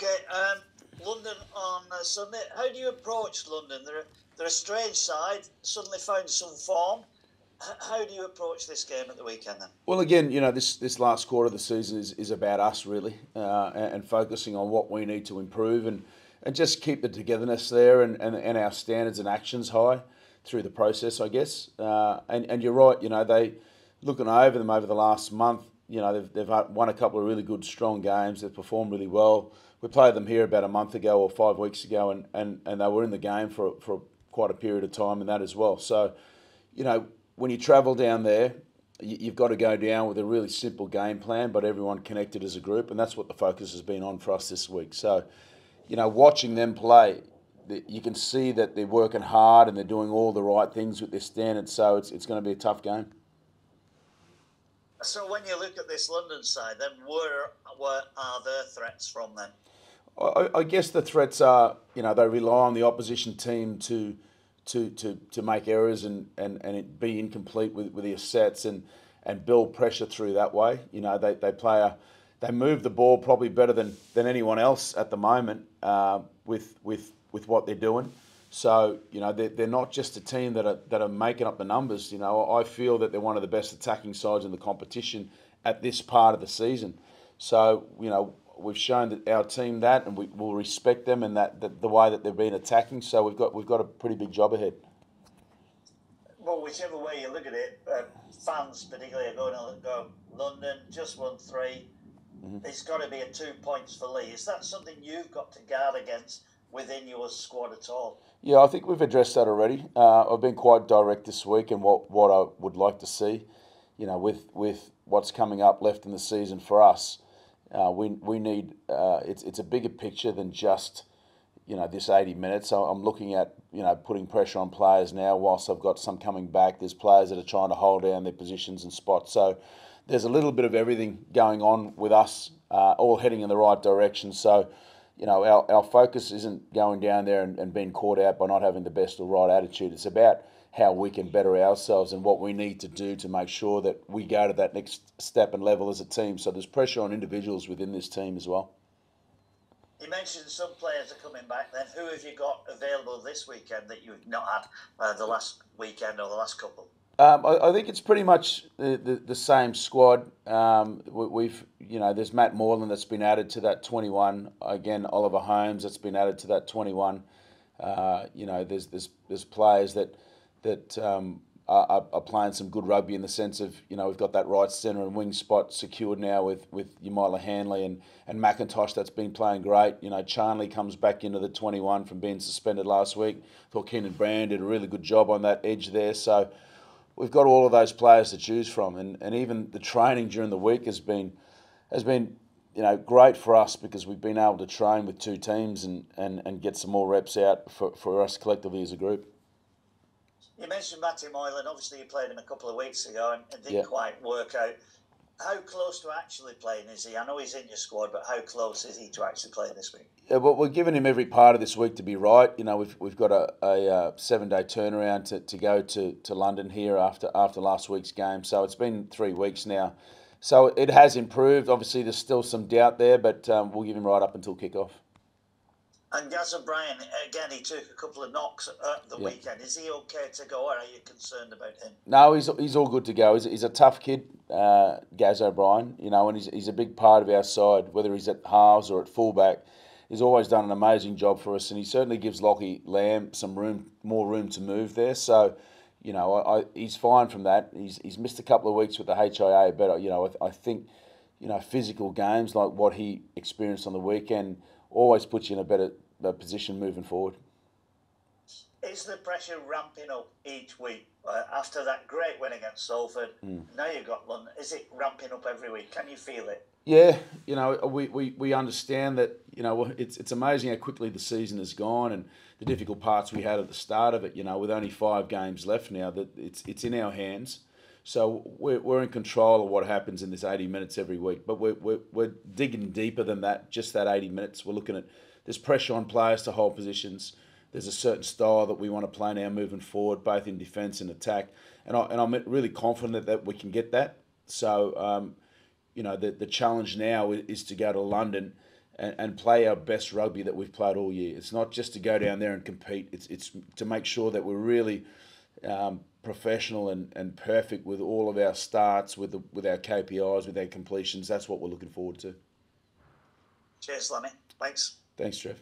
Okay, London on Sunday. How do you approach London? They're a strange side. Suddenly found some form. How do you approach this game at the weekend then? Well, again, this last quarter of the season is about us really, and focusing on what we need to improve and just keep the togetherness there and our standards and actions high through the process, I guess. And you're right, they looking over them over the last month. They've won a couple of really good, strong games. They've performed really well. We played them here about a month ago or 5 weeks ago, and they were in the game for quite a period of time in that as well. So, when you travel down there, you've got to go down with a really simple game plan, but everyone connected as a group, and that's what the focus has been on for us this week. So, watching them play, you can see that they're working hard and they're doing all the right things with their standards. So it's going to be a tough game. So when you look at this London side, then where are their threats from then? I guess the threats are, they rely on the opposition team to make errors and be incomplete with their sets and build pressure through that way. They move the ball probably better than anyone else at the moment with what they're doing. So they're not just a team that are making up the numbers. I feel that they're one of the best attacking sides in the competition at this part of the season. So we've shown that our team that, and we will respect them and that the way that they've been attacking. So we've got a pretty big job ahead. Well, whichever way you look at it, fans particularly are going to go London just won 3. Mm-hmm. It's got to be 2 points for Leigh. Is that something you've got to guard against within your squad at all? Yeah, I think we've addressed that already. I've been quite direct this week in what I would like to see. With what's coming up left in the season for us. We need it's a bigger picture than just this 80 minutes. So I'm looking at putting pressure on players now. Whilst I've got some coming back, there's players that are trying to hold down their positions and spots. So there's a little bit of everything going on with us, all heading in the right direction. So our focus isn't going down there and being caught out by not having the best or right attitude. It's about how we can better ourselves and what we need to do to make sure that we go to that next step and level as a team. So there's pressure on individuals within this team as well. You mentioned some players are coming back then. Who have you got available this weekend that you've not had the last weekend or the last couple? I think it's pretty much the same squad. There's Matt Moreland that's been added to that 21. Again, Oliver Holmes that's been added to that 21. There's players that are playing some good rugby in the sense of, we've got that right centre and wing spot secured now with Yamila Hanley and McIntosh that's been playing great. Charnley comes back into the 21 from being suspended last week. Thought Keenan Brand did a really good job on that edge there. So we've got all of those players to choose from. And even the training during the week has been great for us because we've been able to train with 2 teams and get some more reps out for us collectively as a group. You mentioned Matty Moylan. Obviously, you played him a couple of weeks ago and didn't quite work out. How close to actually playing is he? I know he's in your squad, but how close is he to actually playing this week? Yeah, well, we're giving him every part of this week to be right. We've got a 7-day turnaround to go to London here after last week's game. So it's been 3 weeks now. So it has improved. Obviously, there's still some doubt there, but we'll give him right up until kickoff. And Gaz O'Brien, again, he took a couple of knocks at the weekend. Is he okay to go, or are you concerned about him? No, he's all good to go. He's a tough kid, Gaz O'Brien, and he's a big part of our side, whether he's at halves or at fullback. He's always done an amazing job for us, and he certainly gives Lockie Lamb more room to move there. So, he's fine from that. He's missed a couple of weeks with the HIA, but I think physical games like what he experienced on the weekend always puts you in a better position moving forward. Is the pressure ramping up each week after that great win against Salford? Now you've got London. Is it ramping up every week? Can you feel it? Yeah, we understand that. It's amazing how quickly the season has gone and the difficult parts we had at the start of it. With only 5 games left now, that it's in our hands. So we're in control of what happens in this 80 minutes every week. But we're digging deeper than that, just that 80 minutes. We're looking at, there's pressure on players to hold positions. There's a certain style that we want to play now moving forward, both in defence and attack. And I'm really confident that we can get that. So, the challenge now is to go to London and play our best rugby that we've played all year. It's not just to go down there and compete. It's to make sure that we're really professional and perfect with all of our starts, with our KPIs, with our completions. That's what we're looking forward to. Cheers, Lemmy. Thanks. Thanks, Trev.